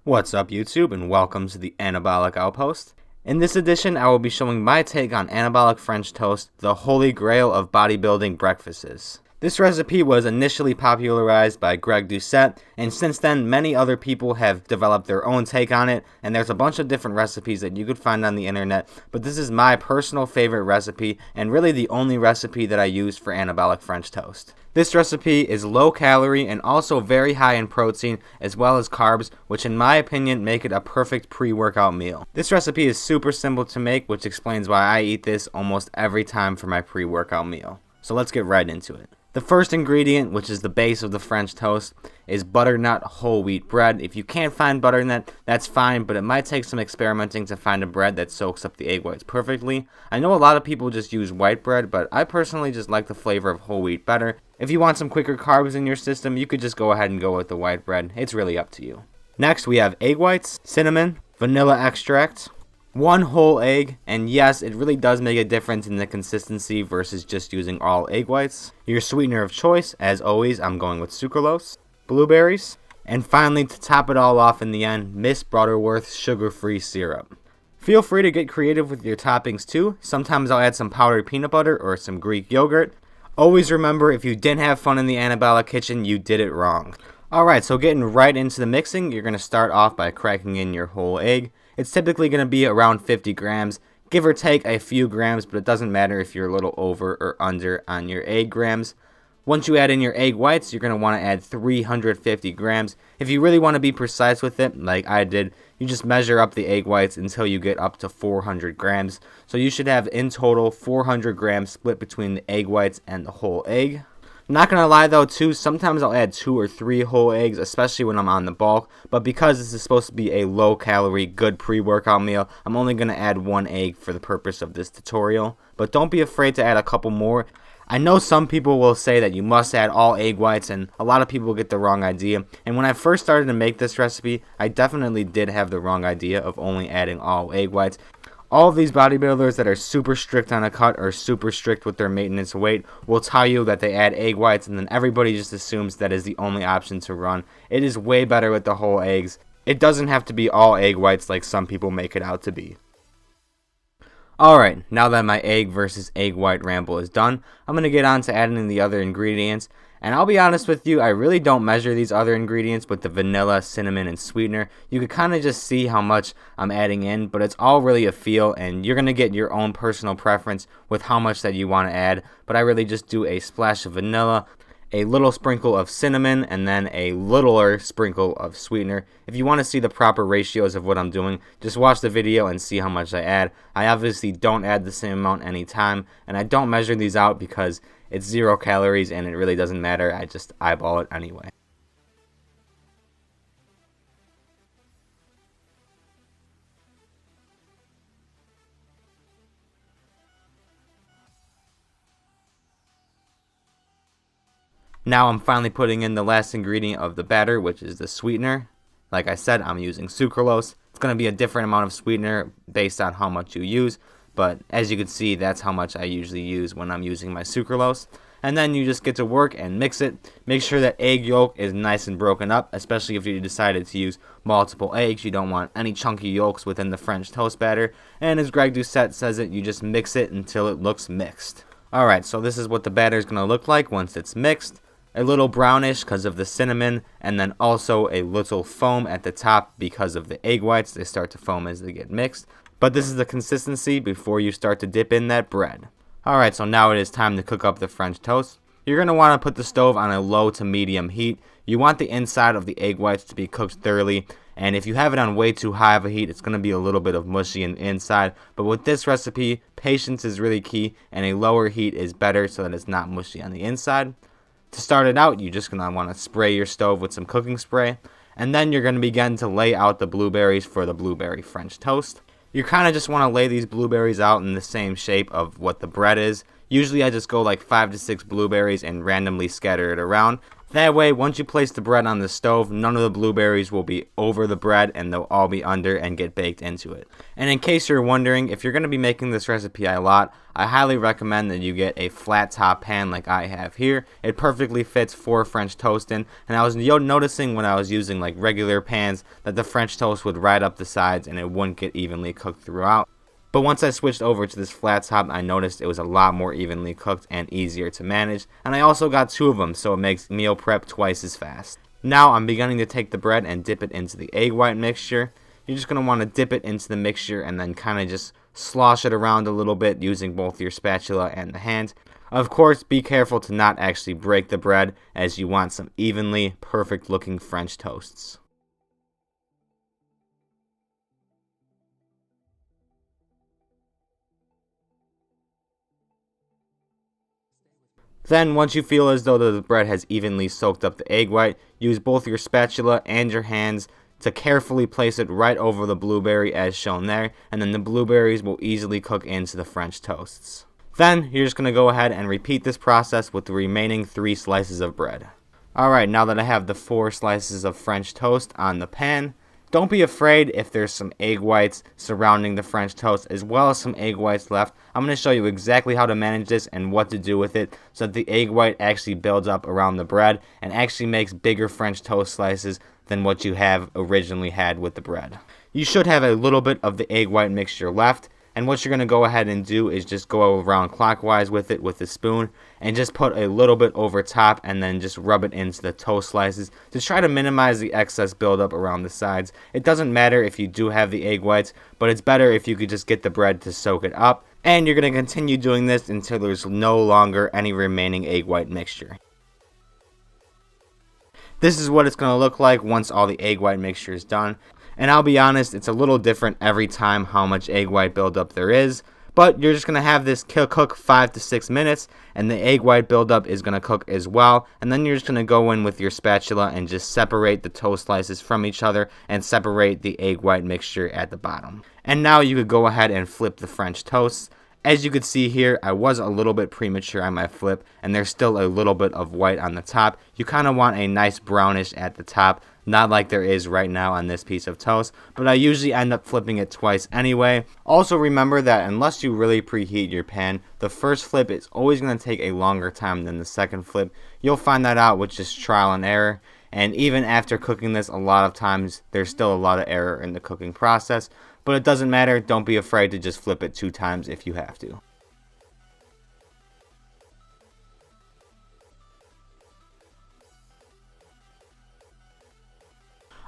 What's up YouTube, and welcome to the Anabolic Outpost. In this edition, I will be showing my take on anabolic French toast, the holy grail of bodybuilding breakfasts. This recipe was initially popularized by Greg Doucette, and since then many other people have developed their own take on it, and there's a bunch of different recipes that you could find on the internet, but this is my personal favorite recipe, and really the only recipe that I use for anabolic French toast. This recipe is low calorie and also very high in protein as well as carbs, which in my opinion make it a perfect pre-workout meal. This recipe is super simple to make, which explains why I eat this almost every time for my pre-workout meal. So let's get right into it. The first ingredient, which is the base of the French toast, is butternut whole wheat bread. If you can't find butternut, that's fine, but it might take some experimenting to find a bread that soaks up the egg whites perfectly. I know a lot of people just use white bread, but I personally just like the flavor of whole wheat better. If you want some quicker carbs in your system, you could just go ahead and go with the white bread. It's really up to you. Next, we have egg whites, cinnamon, vanilla extract, one whole egg, and yes, it really does make a difference in the consistency versus just using all egg whites. Your sweetener of choice, as always, I'm going with sucralose, blueberries, and finally, to top it all off in the end, Miss Butterworth's sugar-free syrup. Feel free to get creative with your toppings too. Sometimes I'll add some powdered peanut butter or some Greek yogurt. Always remember, if you didn't have fun in the anabolic kitchen, you did it wrong. Alright, so getting right into the mixing, you're going to start off by cracking in your whole egg. It's typically going to be around 50 grams, give or take a few grams, but it doesn't matter if you're a little over or under on your egg grams. Once you add in your egg whites, you're going to want to add 350 grams. If you really want to be precise with it, like I did, you just measure up the egg whites until you get up to 400 grams. So you should have in total 400 grams split between the egg whites and the whole egg. Not gonna lie though too, sometimes I'll add 2 or 3 whole eggs, especially when I'm on the bulk, but because this is supposed to be a low calorie, good pre-workout meal, I'm only gonna add 1 egg for the purpose of this tutorial. But don't be afraid to add a couple more. I know some people will say that you must add all egg whites, and a lot of people get the wrong idea. And when I first started to make this recipe, I definitely did have the wrong idea of only adding all egg whites. All of these bodybuilders that are super strict on a cut or super strict with their maintenance weight will tell you that they add egg whites, and then everybody just assumes that is the only option to run. It is way better with the whole eggs. It doesn't have to be all egg whites like some people make it out to be. Alright, now that my egg versus egg white ramble is done, I'm going to get on to adding in the other ingredients. And I'll be honest with you, I really don't measure these other ingredients with the vanilla, cinnamon, and sweetener. You could kind of just see how much I'm adding in, but it's all really a feel, and you're going to get your own personal preference with how much that you want to add. But I really just do a splash of vanilla, a little sprinkle of cinnamon, and then a littler sprinkle of sweetener. If you want to see the proper ratios of what I'm doing, just watch the video and see how much I add. I obviously don't add the same amount anytime, and I don't measure these out because it's 0 calories and it really doesn't matter. I just eyeball it anyway. Now I'm finally putting in the last ingredient of the batter, which is the sweetener. Like I said, I'm using sucralose. It's going to be a different amount of sweetener based on how much you use, but as you can see, that's how much I usually use when I'm using my sucralose. And then you just get to work and mix it. Make sure that egg yolk is nice and broken up, especially if you decided to use multiple eggs. You don't want any chunky yolks within the French toast batter. And as Greg Doucette says it, you just mix it until it looks mixed. Alright, so this is what the batter is going to look like once it's mixed. A little brownish because of the cinnamon, and then also a little foam at the top because of the egg whites. They start to foam as they get mixed. But this is the consistency before you start to dip in that bread. Alright, so now it is time to cook up the French toast. You're going to want to put the stove on a low to medium heat. You want the inside of the egg whites to be cooked thoroughly, and if you have it on way too high of a heat, it's going to be a little bit of mushy in the inside. But with this recipe, patience is really key, and a lower heat is better so that it's not mushy on the inside. To start it out, you're just going to want to spray your stove with some cooking spray, and then you're going to begin to lay out the blueberries for the blueberry French toast. You kind of just want to lay these blueberries out in the same shape of what the bread is. Usually I just go like 5 to 6 blueberries and randomly scatter it around. That way, once you place the bread on the stove, none of the blueberries will be over the bread and they'll all be under and get baked into it. And in case you're wondering, if you're going to be making this recipe a lot, I highly recommend that you get a flat top pan like I have here. It perfectly fits 4 French toast in, and I was noticing when I was using like regular pans that the French toast would ride up the sides and it wouldn't get evenly cooked throughout. But once I switched over to this flat top, I noticed it was a lot more evenly cooked and easier to manage. And I also got 2 of them, so it makes meal prep twice as fast. Now I'm beginning to take the bread and dip it into the egg white mixture. You're just going to want to dip it into the mixture and then kind of just slosh it around a little bit using both your spatula and the hand. Of course, be careful to not actually break the bread, as you want some evenly perfect looking French toasts. Then, once you feel as though the bread has evenly soaked up the egg white, use both your spatula and your hands to carefully place it right over the blueberry as shown there, and then the blueberries will easily cook into the French toasts. Then, you're just going to go ahead and repeat this process with the remaining 3 slices of bread. Alright, now that I have the 4 slices of French toast on the pan, don't be afraid if there's some egg whites surrounding the French toast as well as some egg whites left. I'm going to show you exactly how to manage this and what to do with it so that the egg white actually builds up around the bread and actually makes bigger French toast slices than what you have originally had with the bread. You should have a little bit of the egg white mixture left, and what you're going to go ahead and do is just go around clockwise with it with a spoon and just put a little bit over top and then just rub it into the toast slices to try to minimize the excess buildup around the sides. It doesn't matter if you do have the egg whites, but it's better if you could just get the bread to soak it up. And you're going to continue doing this until there's no longer any remaining egg white mixture. This is what it's going to look like once all the egg white mixture is done. And I'll be honest, it's a little different every time how much egg white buildup there is. But you're just going to have this cook 5 to 6 minutes, and the egg white buildup is going to cook as well. And then you're just going to go in with your spatula and just separate the toast slices from each other and separate the egg white mixture at the bottom. And now you could go ahead and flip the French toasts. As you can see here, I was a little bit premature on my flip, and there's still a little bit of white on the top. You kind of want a nice brownish at the top, not like there is right now on this piece of toast, but I usually end up flipping it twice anyway. Also remember that unless you really preheat your pan, the first flip is always going to take a longer time than the second flip. You'll find that out with just trial and error. And even after cooking this, a lot of times there's still a lot of error in the cooking process. But it doesn't matter, don't be afraid to just flip it 2 times if you have to.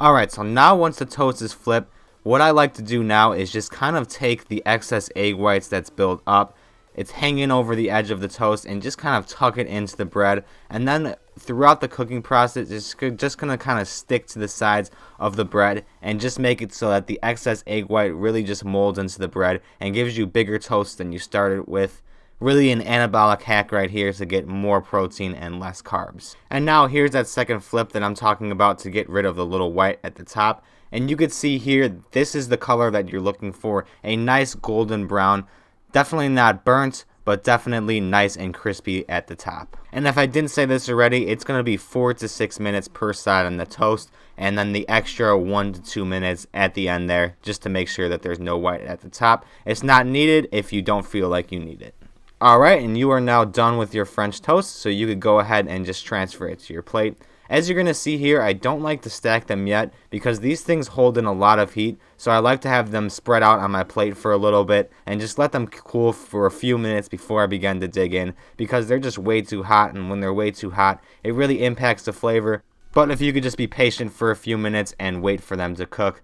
Alright, so now once the toast is flipped, what I like to do now is just kind of take the excess egg whites that's built up. It's hanging over the edge of the toast and just kind of tuck it into the bread. And then throughout the cooking process, it's just going to kind of stick to the sides of the bread and just make it so that the excess egg white really just molds into the bread and gives you bigger toast than you started with. Really an anabolic hack right here to get more protein and less carbs. And now here's that second flip that I'm talking about to get rid of the little white at the top. And you can see here, this is the color that you're looking for, a nice golden brown. Definitely not burnt, but definitely nice and crispy at the top. And if I didn't say this already, it's going to be 4 to 6 minutes per side on the toast, and then the extra 1 to 2 minutes at the end there, just to make sure that there's no white at the top. It's not needed if you don't feel like you need it. Alright, and you are now done with your French toast, so you could go ahead and just transfer it to your plate. As you're going to see here, I don't like to stack them yet because these things hold in a lot of heat, so I like to have them spread out on my plate for a little bit and just let them cool for a few minutes before I begin to dig in, because they're just way too hot, and when they're way too hot, it really impacts the flavor. But if you could just be patient for a few minutes and wait for them to cook,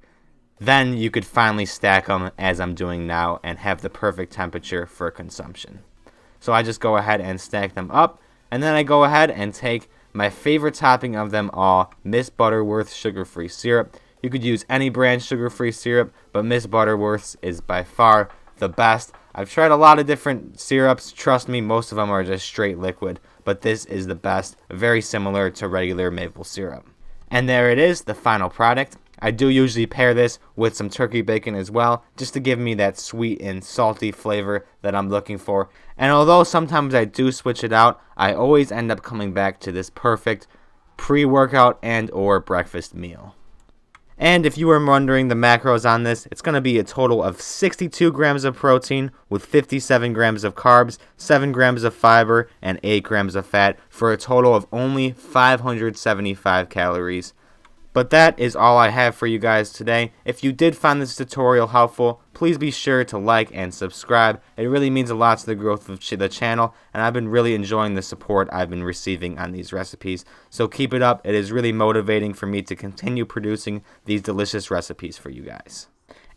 then you could finally stack them as I'm doing now and have the perfect temperature for consumption. So I just go ahead and stack them up, and then I go ahead and take my favorite topping of them all, Miss Butterworth's sugar-free syrup. You could use any brand sugar-free syrup, but Miss Butterworth's is by far the best. I've tried a lot of different syrups. Trust me, most of them are just straight liquid, but this is the best, very similar to regular maple syrup. And there it is, the final product. I do usually pair this with some turkey bacon as well, just to give me that sweet and salty flavor that I'm looking for. And although sometimes I do switch it out, I always end up coming back to this perfect pre-workout and or breakfast meal. And if you were wondering the macros on this, it's going to be a total of 62 grams of protein with 57 grams of carbs, 7 grams of fiber, and 8 grams of fat for a total of only 575 calories. But that is all I have for you guys today. If you did find this tutorial helpful, please be sure to like and subscribe. It really means a lot to the growth of the channel, and I've been really enjoying the support I've been receiving on these recipes. So keep it up. It is really motivating for me to continue producing these delicious recipes for you guys.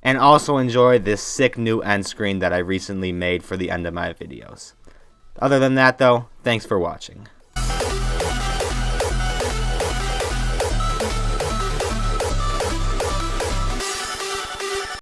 And also enjoy this sick new end screen that I recently made for the end of my videos. Other than that though, thanks for watching.